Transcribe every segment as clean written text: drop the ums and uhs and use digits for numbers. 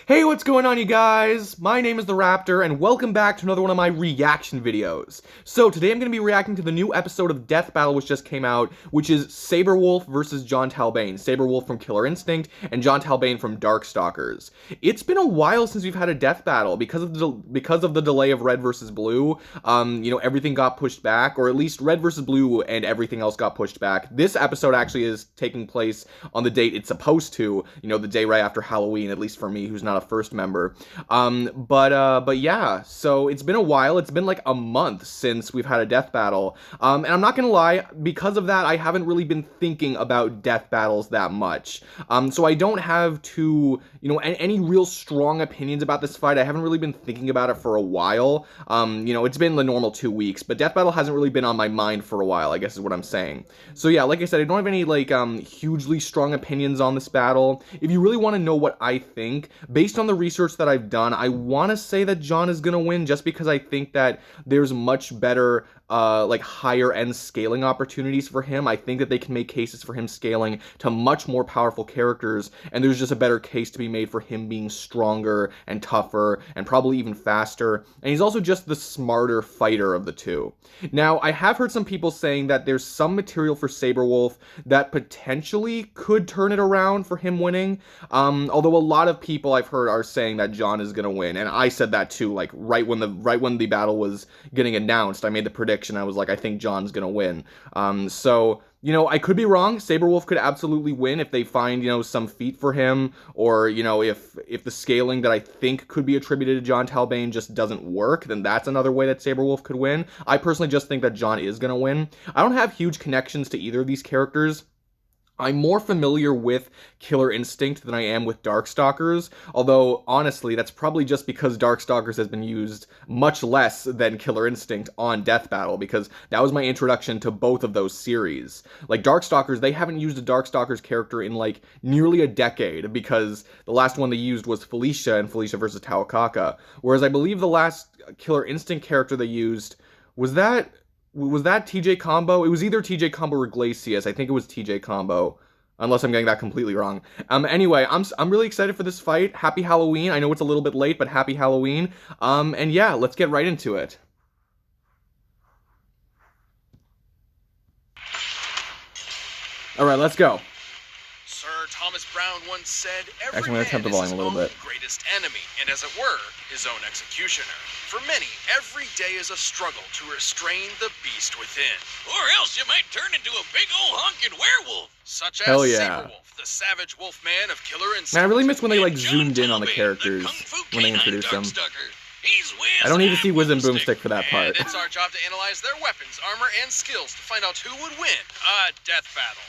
Hey, what's going on, you guys? My name is the Raptor, and welcome back to another one of my reaction videos. So today I'm going to be reacting to the new episode of Death Battle which just came out, which is Sabrewulf versus Jon Talbain. Sabrewulf from Killer Instinct and Jon Talbain from Darkstalkers. It's been a while since we've had a death battle because of the delay of Red versus Blue. Everything got pushed back, or at least Red versus Blue and everything else got pushed back. This episode actually is taking place on the date it's supposed to, the day right after Halloween, at least for me, who's not a first member. But yeah, so it's been a while. It's been like a month since we've had a death battle. And I'm not gonna lie, because of that, I haven't really been thinking about death battles that much. So I don't have any real strong opinions about this fight. I haven't really been thinking about it for a while. It's been the normal 2 weeks, but death battle hasn't really been on my mind for a while, I guess is what I'm saying. So yeah, like I said, I don't have any hugely strong opinions on this battle. If you really want to know what I think, based on the research that I've done, I want to say that Jon is going to win just because I think that there's much better higher end scaling opportunities for him. I think that they can make cases for him scaling to much more powerful characters, and there's just a better case to be made for him being stronger and tougher and probably even faster, and he's also just the smarter fighter of the two. Now, I have heard some people saying that there's some material for Sabrewulf that potentially could turn it around for him winning, although a lot of people I've heard are saying that Jon is gonna win, and I said that too, like right when the battle was getting announced. I made the prediction. I was like, I think Jon's gonna win. I could be wrong. Sabrewulf could absolutely win if they find, some feat for him, or, if the scaling that I think could be attributed to Jon Talbain just doesn't work, then that's another way that Sabrewulf could win. I personally just think that Jon is gonna win. I don't have huge connections to either of these characters. I'm more familiar with Killer Instinct than I am with Darkstalkers, although, honestly, that's probably just because Darkstalkers has been used much less than Killer Instinct on Death Battle, because that was my introduction to both of those series. Like, Darkstalkers, they haven't used a Darkstalkers character in, nearly a decade, because the last one they used was Felicia and Felicia versus Tawakaka, whereas I believe the last Killer Instinct character they used, was that TJ Combo? It was either TJ Combo or Glacius. I think it was TJ Combo, unless I'm getting that completely wrong. Anyway, I'm really excited for this fight. Happy Halloween. I know it's a little bit late, but happy Halloween. And yeah, let's get right into it. All right, let's go. Sir Thomas Brown once said, Actually, every I'm gonna temp the volume a little bit. Greatest enemy, and as it were, his own executioner. For many, every day is a struggle to restrain the beast within. Or else you might turn into a big old honking werewolf. Such as Hell yeah. Sabrewulf, the savage wolf man of Killer Instinct. Man, I really miss when they Jon zoomed in on the Talbain, characters Kung Fu when they Canine introduced them. Darkstalker. He's Wiz I don't need to and see Wiz and Boomstick for that part. And it's our job to analyze their weapons, armor, and skills to find out who would win a death battle.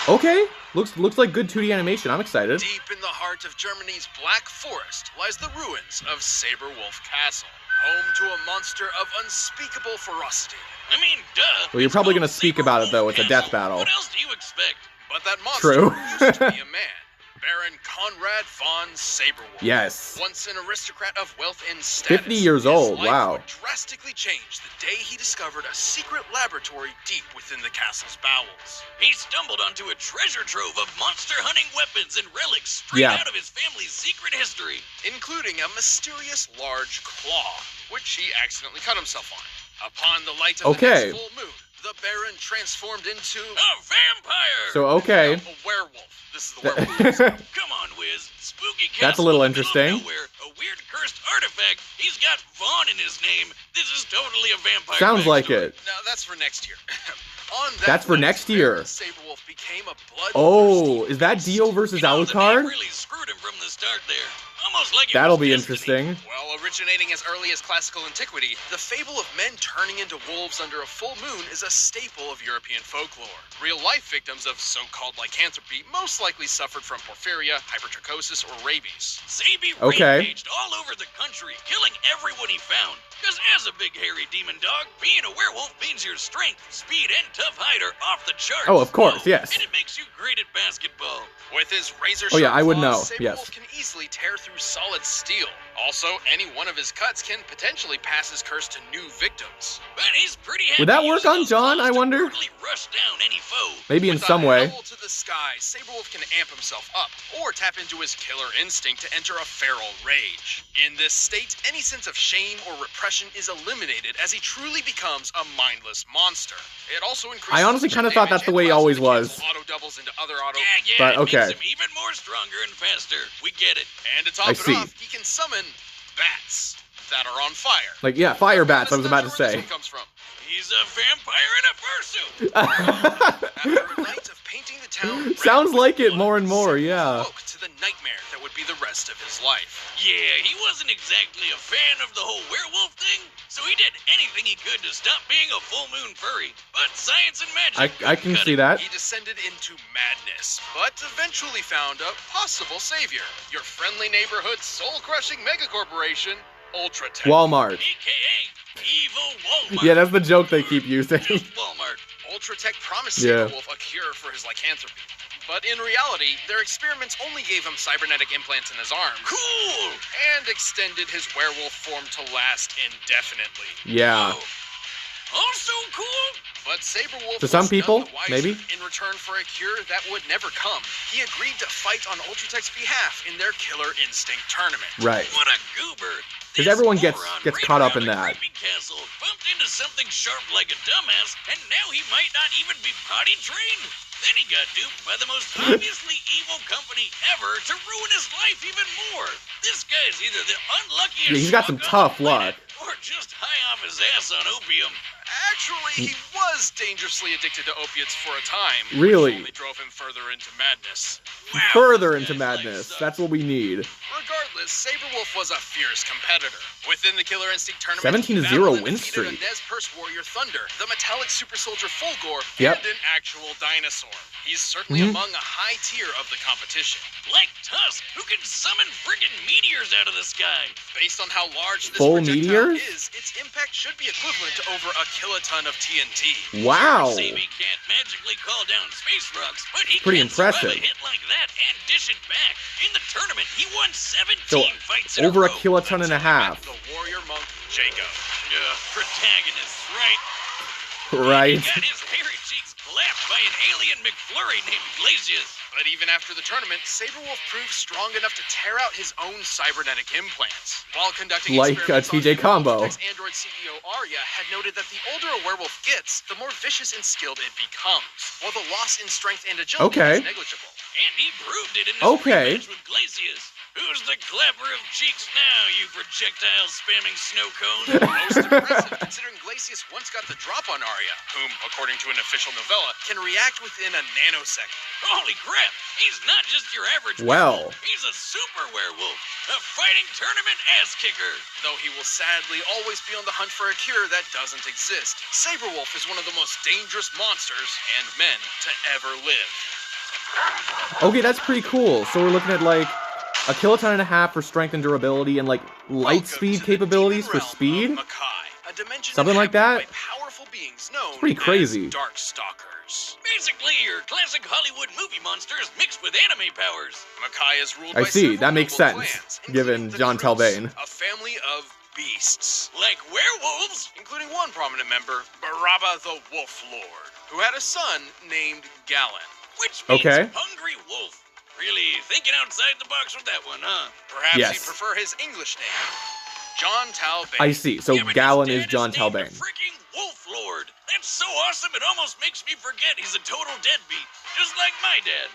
Okay, looks like good 2D animation. I'm excited. Deep in the heart of Germany's Black Forest lies the ruins of Sabrewulf Castle, home to a monster of unspeakable ferocity. I mean, duh. Well, you're probably gonna speak about it though. It's a death battle. What else do you expect? But that monster True. used to be a man, Baron Conrad von Sabrewulf. Yes. Once an aristocrat of wealth and status. 50 years old, his life wow. would drastically change the day he discovered a secret laboratory deep within the castle's bowels. He stumbled onto a treasure trove of monster hunting weapons and relics straight out of his family's secret history. Including a mysterious large claw, which he accidentally cut himself on. Upon the light of the next full moon, the Baron transformed into a vampire! So, okay. No, a werewolf. This is the werewolf. Come on, Wiz. Spooky castle. That's a little in the middle of interesting. nowhere, a weird cursed artifact. He's got Vaughn in his name. This is totally a vampire. Sounds like backstory. it. No, that's for next year. On that That's for night, next year. Sabrewulf became a bloodthirsty Oh, is that Dio versus You know, the name Alucard? really screwed him from the start there. Almost like it That'll was be destiny. interesting. Well, originating as early as classical antiquity, the fable of men turning into wolves under a full moon is a staple of European folklore. Real-life victims of so-called lycanthropy most likely suffered from porphyria, hypertrichosis, or rabies. Sabi Okay. rampaged all over the country, killing everyone he found. Because as a big hairy demon dog, being a werewolf means your strength, speed, and tough hide are off the charts. Oh, of course, yes. And it makes you great at basketball. With his razor Oh, yeah, sharp I would claws, know, Sabrewulf yes. can easily tear through solid steel. Also, any one of his cuts can potentially pass his curse to new victims. But he's pretty happy. Would that work on Jon, I wonder? Rush down any foe. Maybe in With some a way. howl to the sky, Sabrewulf can amp himself up, or tap into his killer instinct to enter a feral rage. In this state, any sense of shame or repression is eliminated as he truly becomes a mindless monster. It also increases. I honestly kind of thought that's the way he always was. Auto doubles into other auto. Yeah, But, it okay. makes him even more stronger and faster. We get it. And to top I it see. off, he can summon bats that are on fire. Like, yeah, fire bats, I was about to That's not say. sure where this one comes from. He's a vampire in a fursuit. After a night of painting the town, Sounds red like with it more and more, Sabrewulf yeah. awoke to the nightmare that would be the rest of his life. Yeah, he wasn't exactly a fan of the whole werewolf thing, so he did anything he could to stop being a full moon furry. But science and magic. I can cut see it. that. He descended into madness, but eventually found a possible savior. Your friendly neighborhood soul-crushing megacorporation, Ultratech. Walmart. AKA Evil Walmart. Yeah, that's the joke they keep using. Just Walmart. Ultratech promised Yeah. Sabrewulf a cure for his lycanthropy. But in reality, their experiments only gave him cybernetic implants in his arms. Cool. And extended his werewolf form to last indefinitely. Yeah. Oh. Also cool. But Sabrewulf To some was none people, the wiser. maybe. In return for a cure that would never come, he agreed to fight on Ultratech's behalf in their Killer Instinct tournament. Right. What a goober. 'Cause This everyone gets moron ran caught up around in a that. creepy castle, bumped into something sharp like a dumbass, and now he might not even be potty trained. Then he got duped by the most obviously evil company ever to ruin his life even more. This guy's either the unluckiest Yeah, he's got some schmuck on tough the planet, luck. or just high off his ass on opium. Actually, he was dangerously addicted to opiates for a time. Really? Which only drove him further into madness. Wow, Further this into guy's life madness. sucks. That's what we need. Regardless, Sabrewulf was a fierce competitor. Within the Killer Instinct tournament, 17-0 he battled and win defeated streak. a Nez Perce warrior Thunder, the metallic super soldier Fulgore, Yep. and an actual dinosaur. He's certainly Mhm. among a high tier of the competition. Like Tusk, who can summon friggin' meteors out of the sky. Based on how large this Full projectile meteors? is, its impact should be equivalent to over a kiloton of TNT. Wow. Sabi can't magically call down space rocks, but he Pretty can survive impressive. a hit like that and dish it back. In the tournament, he won 17 So, fights in over a row. kiloton and a half. The warrior monk Jago. Protagonists, right? Right. He got his hairy cheeks clapped by an alien McFlurry named Glacius. But even after the tournament, Sabrewulf proved strong enough to tear out his own cybernetic implants. While conducting Like a experiments on TJ him, combo. Ultratech's Android CEO Arya had noted that the older a werewolf gets, the more vicious and skilled it becomes, while the loss in strength and agility Okay. is negligible. And he proved it in his Okay. rematch with Glacius. Who's the clapper of cheeks now, you projectile spamming snow cone? Most impressive, considering Glacius once got the drop on Arya, whom, according to an official novella, can react within a nanosecond. Holy crap! He's not just your average Well. werewolf. He's a super werewolf. A fighting tournament ass kicker. Though he will sadly always be on the hunt for a cure that doesn't exist, Sabrewulf is one of the most dangerous monsters and men to ever live. Okay, that's pretty cool. So we're looking at like a kiloton and a half for strength and durability and like light Welcome speed to the capabilities demon for realm speed. of Makai, a dimension Something like inhabited that? by powerful beings known pretty crazy. as Darkstalkers. Basically, your classic Hollywood movie monsters mixed with anime powers. Makai is ruled I by see, several that makes noble sense, clans, given including the Jon Crooks, Talbain. a family of beasts, Like werewolves. including one prominent member, Baraba the Wolf Lord, who had a son named Galen. Which means Okay. hungry wolf. Really thinking outside the box with that one, huh? Perhaps Yes. you prefer his English name, Jon Talbain. I see. So Yeah, but his Galen dad is Jon named Talbain. a freaking Wolf Lord. That's so awesome it almost makes me forget he's a total deadbeat. Just like my dad.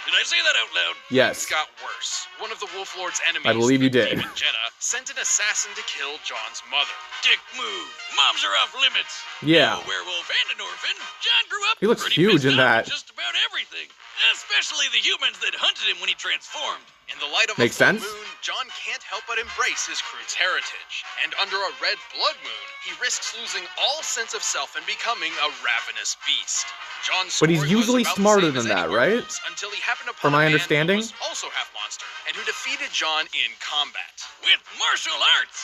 Did I say that out loud? Yes. Things got worse. One of the Wolf Lord's enemies, I believe you the did. Demon Jeddah, sent an assassin to kill Jon's mother. Dick move. Moms are off limits. Yeah. A werewolf and an orphan. John grew up He looks pretty huge pissed in off that. with just about everything. Especially the humans that hunted him when he transformed. In the light of Makes a full sense. moon, Jon can't help but embrace his crew's heritage. And under a red blood moon, he risks losing all sense of self and becoming a ravenous beast. Jon's But he's story was usually about the smarter same than as any that, right? werewolves, until he happened upon From my a man who understanding? was also half monster, and who defeated Jon in combat. With martial arts.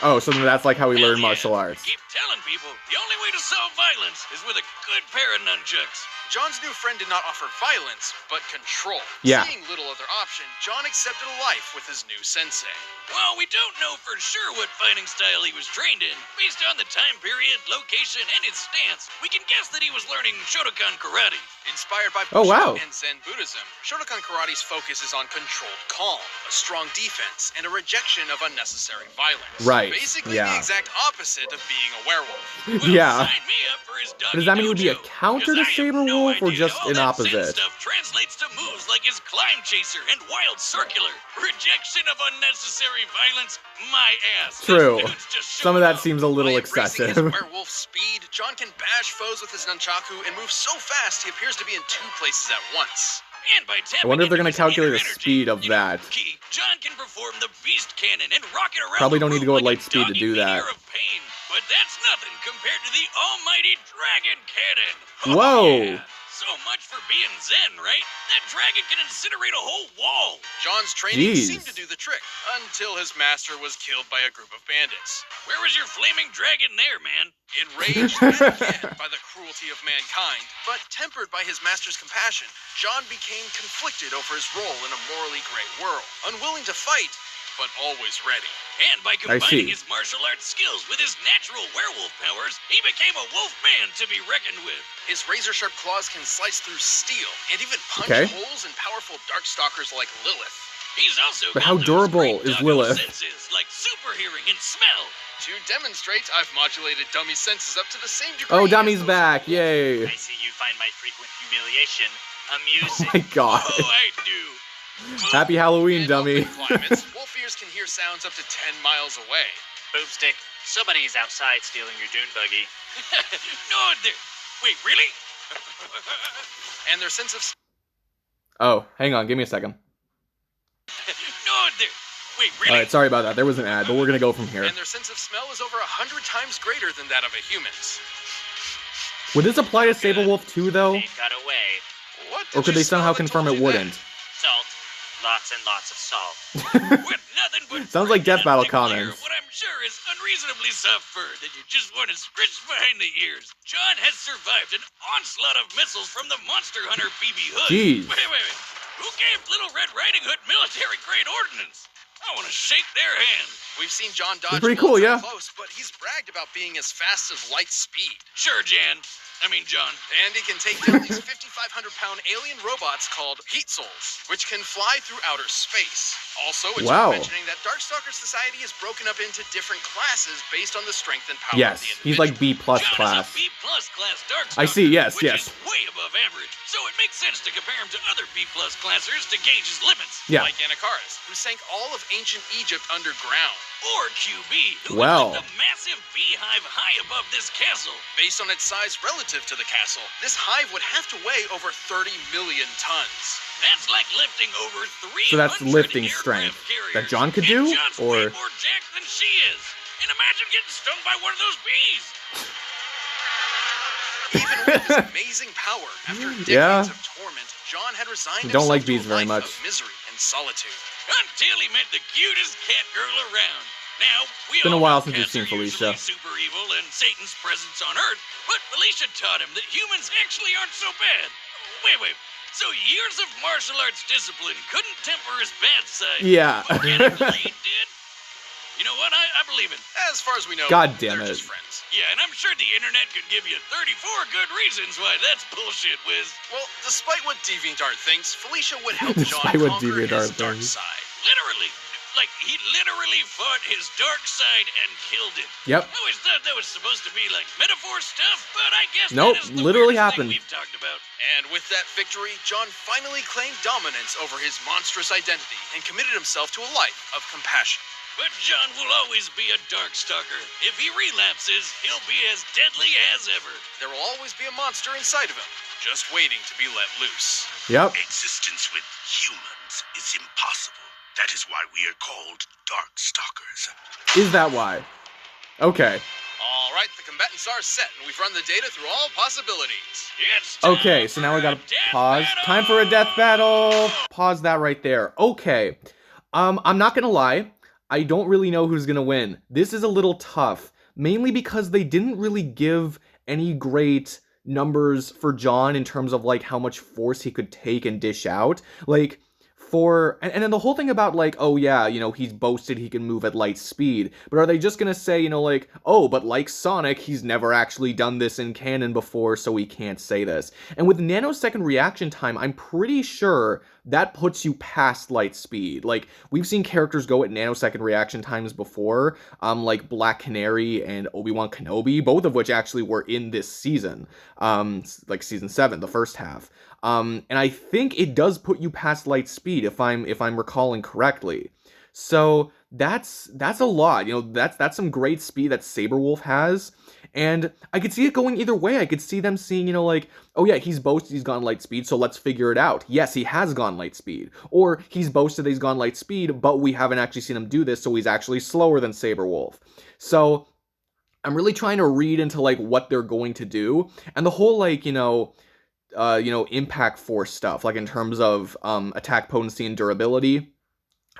Oh, so that's like how we Hell learn yeah. martial arts. Keep telling people the only way to solve violence is with a good pair of nunchucks. Jon's new friend did not offer violence, but control. Yeah. Seeing little other option, Jon accepted a life with his new sensei. While we don't know for sure what fighting style he was trained in, based on the time period, location, and his stance, we can guess that he was learning Shotokan karate. Inspired by Oh, wow. Bushido and Zen Buddhism, Shotokan karate's focus is on controlled calm, a strong defense, and a rejection of unnecessary violence. Right, Basically yeah. the exact opposite of being a werewolf. Well, Yeah. sign me up for his But does that mean it would be a dojo, counter 'cause to I have no Sabrewulf or idea just all an that Zen opposite? stuff translates to moves like his climb chaser and wild circular. Rejection of unnecessary violence, my ass. This True. dude's just Some of showing that up. seems a little By embracing excessive. his werewolf speed, Jon can bash foes with his nunchaku and move so fast he appears to be in two places at once. And by tapping I wonder if they're into gonna his calculate inner the energy, speed of you know, that. key, Jon can perform the beast cannon and rocket around Probably the don't need to room go at like light a speed to doggy do that. meteor of pain. But that's nothing compared to the almighty dragon cannon. Oh, Whoa. yeah. So much for being Zen, right? That dragon can incinerate a whole wall. Jon's training Jeez. seemed to do the trick, until his master was killed by a group of bandits. Where was your flaming dragon there, man? Enraged and again by the cruelty of mankind, but tempered by his master's compassion, Jon became conflicted over his role in a morally gray world, unwilling to fight, but always ready. And by see. combining his martial arts skills with his natural werewolf powers, he became a wolf man to be reckoned with. His razor-sharp claws can slice through steel and even punch Okay. holes in powerful Darkstalkers like Lilith. He's also But got how those durable great is doggo Lilith? senses, like super hearing and smell. To demonstrate, I've modulated Dummy's senses up to the same degree. Oh, as Dummy's those back. of Wolf. Yay. I see you find my frequent humiliation Oh amusing. my god. Oh, I do. Happy Halloween, In dummy. open climates, wolf ears can hear sounds up to 10 miles away. Boomstick, somebody's outside stealing your dune buggy. No, there. Wait, really? And their sense of Oh, hang on. Give me a second. No, there. Wait, really? Alright, sorry about that. There was an ad, but we're gonna go from here. and their sense of smell is over 100 times greater than that of a human's. Would this apply to Sabrewulf too, though? They've got away. What? Or did could you they somehow smell that confirm told it you that? wouldn't? Salt. Lots and lots of salt. With nothing but Sounds like Death Battle declare comments. What I'm sure is unreasonably soft fur that you just want to scritch behind the ears. Jon has survived an onslaught of missiles from the monster hunter BB Hood. Jeez. Wait. Who gave Little Red Riding Hood military-grade ordnance? I want to shake their hand. We've seen Jon dodge pretty cool, bullets up yeah. close, but he's bragged about being as fast as light speed. Sure, John. And he can take down these 5,500-pound alien robots called Heat Souls, which can fly through outer space. Also, it's Wow. worth mentioning that Darkstalker society is broken up into different classes based on the strength and power Yes, of the he's individual. like B+ John class. is a B+ class Darkstalker. I see, yes, which yes. is way above average. So it makes sense to compare him to other B+ classers to gauge his limits. Yeah. Like Anakaris, who sank all of ancient Egypt underground. Or QB, who Well. lived a massive beehive high above this castle. Based on its size relative to the castle, this hive would have to weigh over 30 million tons. That's like lifting over 300 So that's lifting aircraft strength carriers. that Jon could And do? Jon's Or way more jacked than she is. And imagine getting stung by one of those bees. Even with his amazing power, after decades Yeah. of torment, Jon had resigned Don't himself like to bees a very life much. of misery and solitude. Until he met the cutest cat girl around. Now, we It's been a all while know since we've cats seen are usually Felicia. super evil and Satan's presence on Earth, but Felicia taught him that humans actually aren't so bad. Wait. So years of martial arts discipline couldn't temper his bad side. Yeah. But getting laid did? You know what? I believe it. As far as we know, God damn they're it. just friends. Yeah, and I'm sure the internet could give you 34 good reasons why that's bullshit, Wiz. Well, despite what DeviantArt thinks, Felicia would help Jon Despite what conquer his DeviantArt dark thinks. side. Literally. Like, he literally fought his dark side and killed it. Yep. I always thought that was supposed to be like metaphor stuff, but I guess Nope, that is the literally weirdest happened. thing we've talked about. And with that victory, Jon finally claimed dominance over his monstrous identity and committed himself to a life of compassion. But Jon will always be a Darkstalker. If he relapses, he'll be as deadly as ever. There will always be a monster inside of him, just waiting to be let loose. Yep. Existence with humans is impossible. That is why we are called Darkstalkers. Is that why? Okay. All right, the combatants are set, and we've run the data through all possibilities. It's time Okay, so now for we gotta a death pause. battle! Time for a death battle. Pause that right there. Okay. I'm not gonna lie. I don't really know who's gonna win. This is a little tough, mainly because they didn't really give any great numbers for Jon in terms of, like, how much force he could take and dish out. Like, and then the whole thing about, like, oh yeah, you know, he's boasted he can move at light speed, but are they just gonna say, you know, like, oh, but like Sonic, he's never actually done this in canon before, so he can't say this. And with nanosecond reaction time, I'm pretty sure that puts you past light speed. Like, we've seen characters go at nanosecond reaction times before, like Black Canary and Obi-Wan Kenobi, both of which actually were in this season, like season 7, the first half. And I think it does put you past light speed if I'm recalling correctly. So that's a lot. You know, that's some great speed that Sabrewulf has. And I could see it going either way. I could see them seeing, you know, like, oh yeah, he's boasted he's gone light speed, so let's figure it out. Yes, he has gone light speed. Or he's boasted that he's gone light speed, but we haven't actually seen him do this, so he's actually slower than Sabrewulf. So I'm really trying to read into, like, what they're going to do. And the whole, like, you know, impact force stuff, like in terms of attack potency and durability.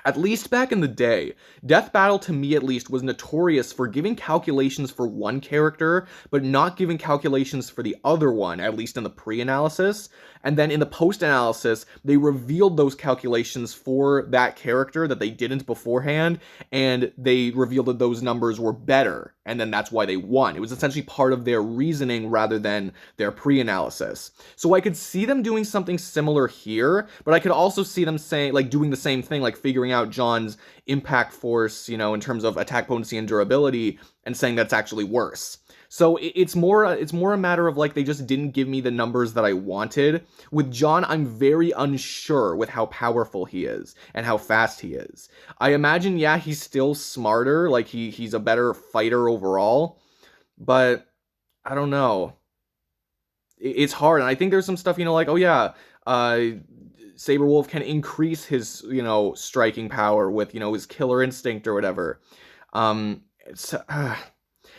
At least back in the day, Death Battle, to me at least, was notorious for giving calculations for one character, but not giving calculations for the other one, at least in the pre-analysis. And then in the post-analysis, they revealed those calculations for that character that they didn't beforehand, and they revealed that those numbers were better, and then that's why they won. It was essentially part of their reasoning rather than their pre-analysis. So I could see them doing something similar here, but I could also see them saying, like, doing the same thing, like figuring out Jon's impact force, you know, in terms of attack potency and durability, and saying that's actually worse. So it's more a matter of, like, they just didn't give me the numbers that I wanted. With Jon, I'm very unsure with how powerful he is and how fast he is. I imagine, yeah, he's still smarter, like he's a better fighter overall, but I don't know. It's hard, and I think there's some stuff, you know, like, oh yeah, Sabrewulf can increase his, you know, striking power with, you know, his killer instinct or whatever.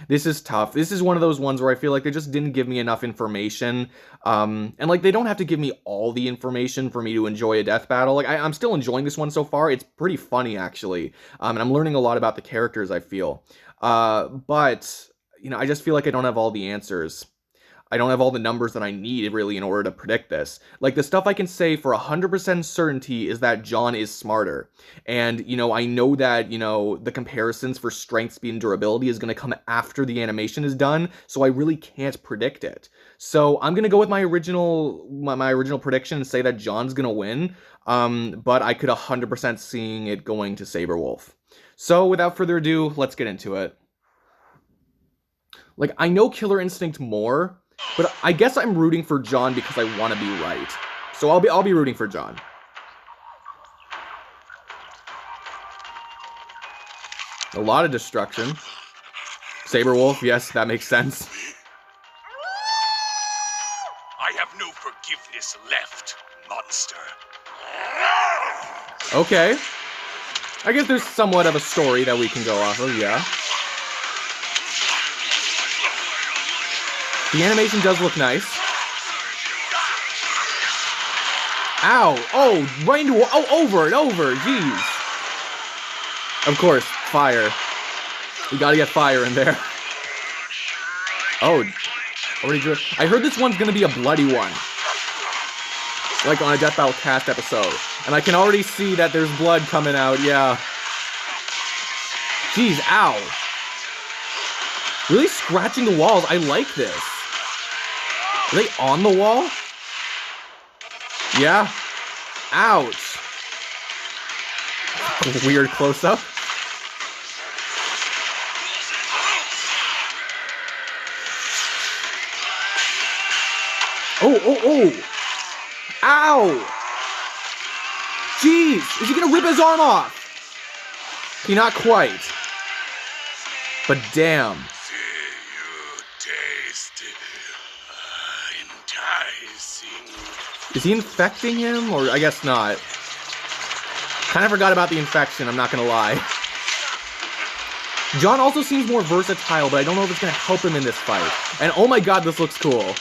This is tough. This is one of those ones where I feel like they just didn't give me enough information. And, like, they don't have to give me all the information for me to enjoy a death battle. Like, I'm still enjoying this one so far. It's pretty funny, actually. And I'm learning a lot about the characters, I feel. But, you know, I just feel like I don't have all the answers. I don't have all the numbers that I need, really, in order to predict this. Like, the stuff I can say for 100% certainty is that Jon is smarter. And, you know, I know that, you know, the comparisons for strength, speed, and durability is going to come after the animation is done, so I really can't predict it. So I'm going to go with my original prediction and say that Jon's going to win, but I could 100% seeing it going to Sabrewulf. So, without further ado, let's get into it. Like, I know Killer Instinct more, but I guess I'm rooting for Jon because I want to be right. So I'll be rooting for Jon. A lot of destruction. Sabrewulf, yes, that makes sense. I have no forgiveness left, monster. Okay. I guess there's somewhat of a story that we can go off of, yeah. The animation does look nice. Ow! Oh, right into... Oh, over and over! Jeez! Of course, fire. We gotta get fire in there. Oh, already drew... I heard this one's gonna be a bloody one. Like on a Death Battle cast episode. And I can already see that there's blood coming out, yeah. Jeez, ow. Really scratching the walls, I like this. Are they on the wall? Yeah. Ouch. Weird close-up. Oh, oh, oh. Ow. Jeez. Is he gonna rip his arm off? He not quite. But damn. Is he infecting him? Or I guess not. Kind of forgot about the infection, I'm not gonna lie. Jon also seems more versatile, but I don't know if it's gonna help him in this fight. And oh my god, this looks cool.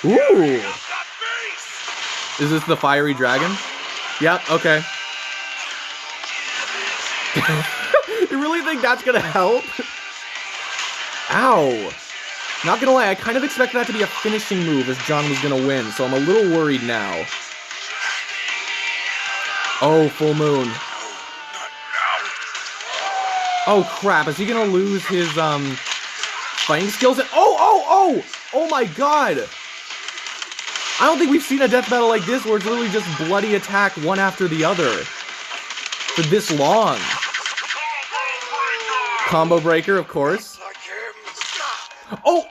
Ooh! Is this the fiery dragon? Yep, okay. You really think that's gonna help? Ow! Not gonna lie, I kind of expected that to be a finishing move as Jon was gonna win, so I'm a little worried now. Oh, full moon. Oh crap, is he gonna lose his, fighting skills? Oh my god! I don't think we've seen a death battle like this where it's literally just bloody attack one after the other. For this long. Combo breaker, of course. Oh!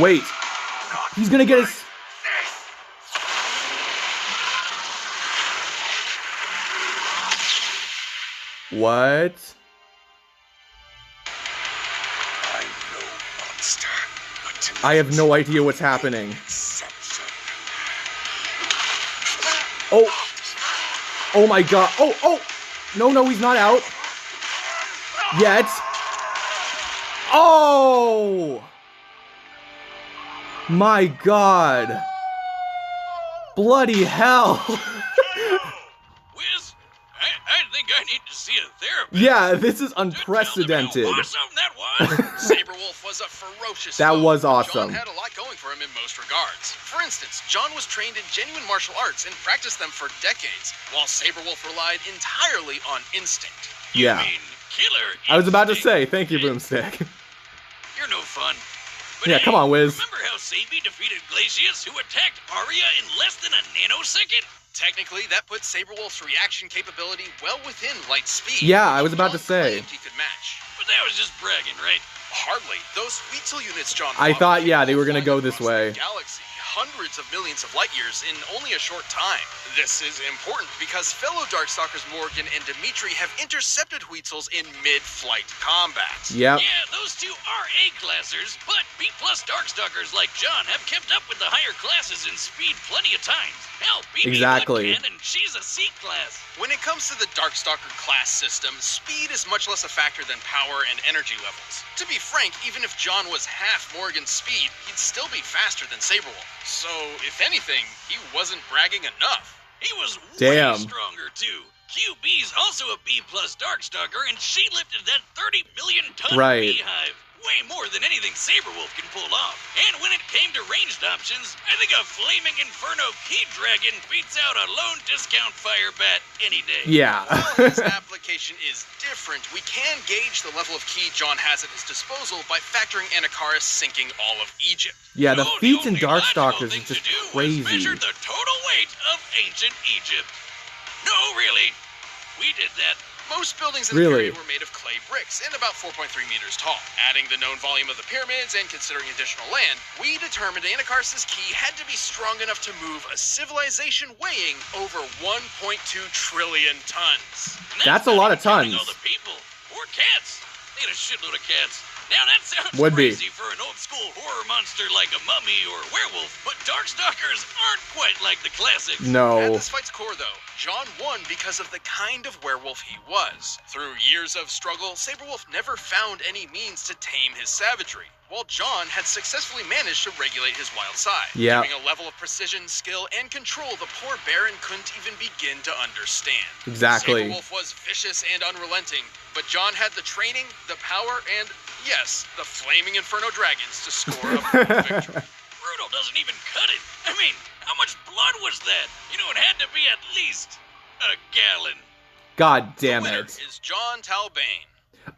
Wait. He's gonna get his... What? I have no idea what's happening. Oh my god. Oh! No, he's not out. Yet. Oh! My god. Bloody hell. Wiz, I think I need to see a therapist. Yeah, this is unprecedented. Awesome that was. Sabrewulf was a ferocious That foe. was awesome. Jon had a lot going for him in most regards. For instance, Jon was trained in genuine martial arts and practiced them for decades, while Sabrewulf relied entirely on instinct. Yeah. You mean killer I was about to instinct? say, thank you, Boomstick. You're no fun. But Yeah, hey, come on, Wiz. Remember how Sabi defeated Glacius, who attacked Arya in less than a nanosecond? Technically, that put Sabrewulf's reaction capability well within light speed. Yeah, I was about Jon to say. claimed he could match. But that was just bragging, right? Hardly. Those Weetzel units Jon I fought thought, with yeah, they were gonna flying go this across way. the galaxy, hundreds of millions of light years in only a short time. This is important because fellow Darkstalkers Morrigan and Demetri have intercepted Weetzels in mid-flight combat. Yep. Yeah, those two are A-classers, but B-plus Darkstalkers like Jon have kept up with the higher classes in speed plenty of times. Hell, BB Exactly. can, and she's a C-class. When it comes to the Darkstalker class system, speed is much less a factor than power and energy levels. To be frank, even if Jon was half Morrigan's speed, he'd still be faster than Sabrewulf. So, if anything, he wasn't bragging enough. He was Damn. way stronger, too. QB's also a B-plus Darkstalker, and she lifted that 30 million ton Right. beehive. Way more than anything Sabrewulf can pull off. And when it came to ranged options, I think a Flaming Inferno Key Dragon beats out a lone discount fire bat any day. Yeah. While his application is different, we can gauge the level of ki Jon has at his disposal by factoring Anakaris sinking all of Egypt. Yeah, the So feats in only logical Darkstalkers thing is just to do was crazy. measure the total weight of ancient Egypt. No, really. We did that. Most buildings in the Really? period were made of clay bricks and about 4.3 meters tall. Adding the known volume of the pyramids and considering additional land, we determined Anakaris' ki had to be strong enough to move a civilization weighing over 1.2 trillion tons. And That's a not lot of even counting tons. all the people. Or cats. They had a shitload of cats. Now that sounds Would be. crazy for an old school horror monster like a mummy or a werewolf, but Darkstalkers aren't quite like the classics. At No. this fight's core, though, Jon won because of the kind of werewolf he was. Through years of struggle, Sabrewulf never found any means to tame his savagery, while Jon had successfully managed to regulate his wild side, Yeah. giving a level of precision, skill, and control the poor Baron couldn't even begin to understand. Exactly. Sabrewulf was vicious and unrelenting, but Jon had the training, the power, and, yes, the flaming Inferno dragons to score a full victory. Brutal doesn't even cut it. I mean, how much blood was that? You know, it had to be at least a gallon. God damn The winner it. is Jon Talbain.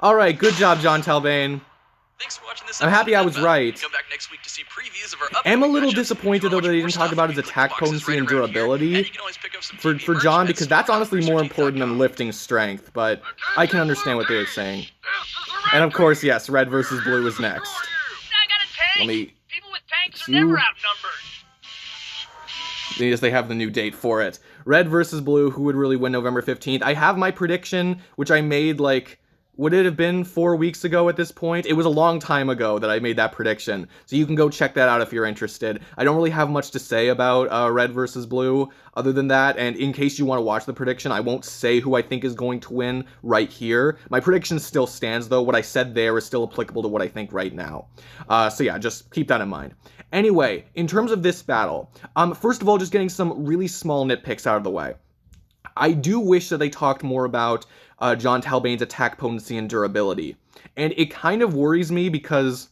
Alright, good job, Jon Talbain. Thanks for watching this I'm happy I was episode of Death right. Battle. Come back next week to see previews of our I'm a upcoming little matchups. disappointed, If you though, wanna that he watch didn't more talk about stuff, his click attack the boxes potency right and around here, durability. and you can always pick up some For TP merch Jon, at because that's honestly more important than store.com. lifting strength, but I can understand what they were saying. And of course, yes, red versus blue is next. I got a tank! Let me... People with tanks are You- never outnumbered. Yes, they have the new date for it. Red versus blue, who would really win November 15th? I have my prediction, which I made, like, would it have been 4 weeks ago at this point? It was a long time ago that I made that prediction, so you can go check that out if you're interested. I don't really have much to say about red versus blue other than that, and in case you want to watch the prediction, I won't say who I think is going to win right here. My prediction still stands, though. What I said there is still applicable to what I think right now. So yeah, just keep that in mind. Anyway, in terms of this battle, first of all, just getting some really small nitpicks out of the way. I do wish that they talked more about Jon Talbain's attack potency and durability. And it kind of worries me because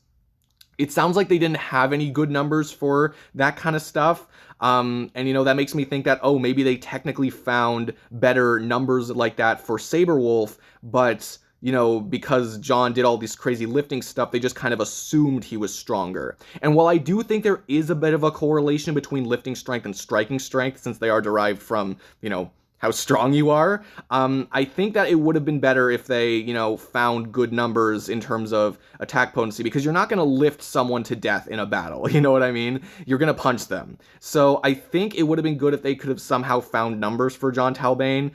it sounds like they didn't have any good numbers for that kind of stuff. And, you know, that makes me think that, oh, maybe they technically found better numbers like that for Sabrewulf, but, you know, because Jon did all this crazy lifting stuff, they just kind of assumed he was stronger. And while I do think there is a bit of a correlation between lifting strength and striking strength, since they are derived from, you know, how strong you are, I think that it would have been better if they, you know, found good numbers in terms of attack potency, because you're not going to lift someone to death in a battle, you know what I mean? You're going to punch them. So I think it would have been good if they could have somehow found numbers for Jon Talbain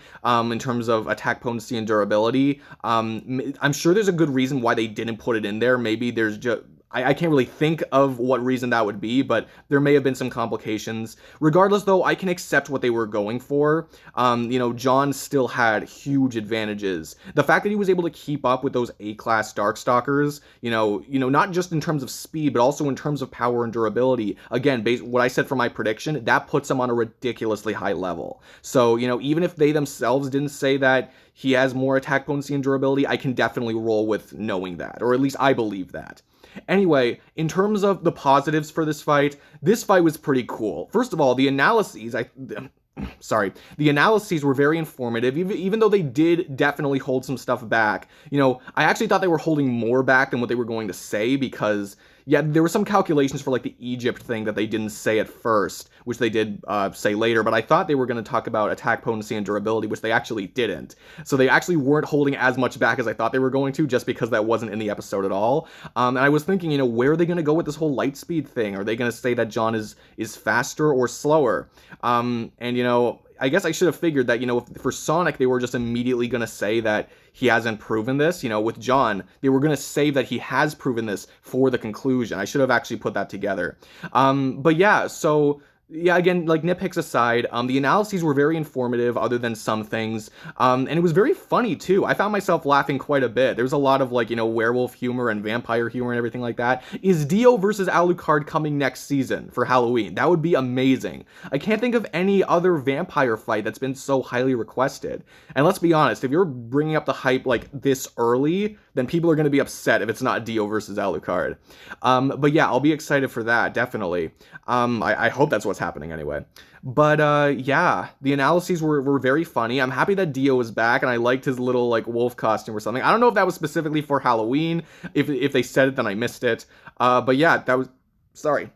in terms of attack potency and durability. I'm sure there's a good reason why they didn't put it in there. Maybe there's just... I can't really think of what reason that would be, but there may have been some complications. Regardless, though, I can accept what they were going for. You know, Jon still had huge advantages. The fact that he was able to keep up with those A-class Darkstalkers, you know, not just in terms of speed, but also in terms of power and durability. Again, what I said for my prediction, that puts him on a ridiculously high level. So, you know, even if they themselves didn't say that he has more attack potency and durability, I can definitely roll with knowing that, or at least I believe that. Anyway, in terms of the positives for this fight was pretty cool. First of all, the analyses, the analyses were very informative, even though they did definitely hold some stuff back. You know, I actually thought they were holding more back than what they were going to say, because, yeah, there were some calculations for, like, the Egypt thing that they didn't say at first, which they did say later, but I thought they were going to talk about attack potency and durability, which they actually didn't. So they actually weren't holding as much back as I thought they were going to, just because that wasn't in the episode at all. And I was thinking, you know, where are they going to go with this whole light speed thing? Are they going to say that Jon is faster or slower? And, you know, I guess I should have figured that, you know, for Sonic, they were just immediately going to say that he hasn't proven this. You know, with Jon, they were going to say that he has proven this for the conclusion. I should have actually put that together. But yeah, so... yeah, again, like, nitpicks aside, the analyses were very informative, other than some things, and it was very funny, too. I found myself laughing quite a bit. There's a lot of, like, you know, werewolf humor and vampire humor and everything like that. Is Dio versus Alucard coming next season for Halloween? That would be amazing. I can't think of any other vampire fight that's been so highly requested. And let's be honest, if you're bringing up the hype, like, this early, then people are going to be upset if it's not Dio versus Alucard. But yeah, I'll be excited for that, definitely. I hope that's what's happening anyway. But yeah, the analyses were very funny. I'm happy that Dio is back, and I liked his little, like, wolf costume or something. I don't know if that was specifically for Halloween. If they said it, then I missed it. But yeah, that was... sorry.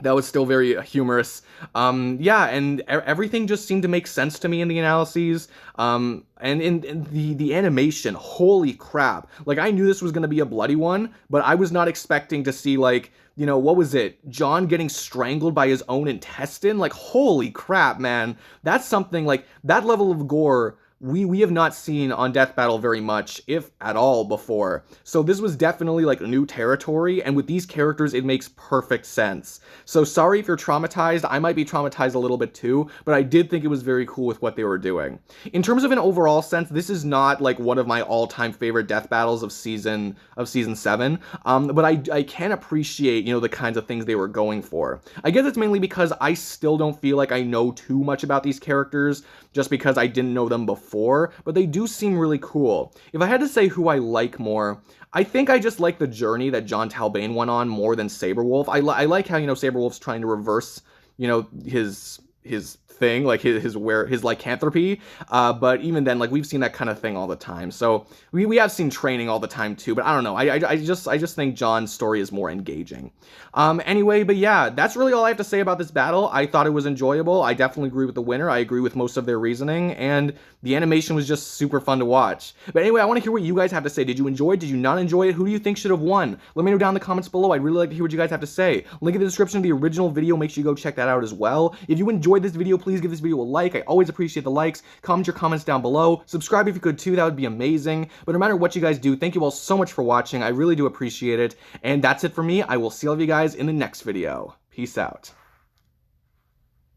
That was still very humorous. Yeah, and everything just seemed to make sense to me in the analyses. And in the animation, holy crap. Like, I knew this was going to be a bloody one, but I was not expecting to see, like, you know, what was it? Jon getting strangled by his own intestine? Like, holy crap, man. That's something, like, that level of gore... we have not seen on Death Battle very much, if at all, before. So this was definitely, like, new territory, and with these characters, it makes perfect sense. So sorry if you're traumatized. I might be traumatized a little bit too, but I did think it was very cool with what they were doing. In terms of an overall sense, this is not, like, one of my all-time favorite Death Battles of season 7, but I can appreciate, you know, the kinds of things they were going for. I guess it's mainly because I still don't feel like I know too much about these characters, just because I didn't know them before, but they do seem really cool. If I had to say who I like more, I think I just like the journey that Jon Talbain went on more than Sabrewulf. I like how, you know, Sabrewulf's trying to reverse, you know, his thing, like his lycanthropy, but even then, like, we've seen that kind of thing all the time. So we have seen training all the time too, but I don't know, I just think Jon's story is more engaging. Anyway, but yeah, that's really all I have to say about this battle. I thought it was enjoyable. I definitely agree with the winner. I agree with most of their reasoning, and the animation was just super fun to watch. But anyway, I want to hear what you guys have to say. Did you enjoy it? Did you not enjoy it? Who do you think should have won? Let me know down in the comments below. I'd really like to hear what you guys have to say. Link in the description of the original video. Make sure you go check that out as well. If you enjoyed this video, please give this video a like. I always appreciate the likes. Comment your comments down below. Subscribe if you could too. That would be amazing. But no matter what you guys do, thank you all so much for watching. I really do appreciate it. And that's it for me. I will see all of you guys in the next video. Peace out.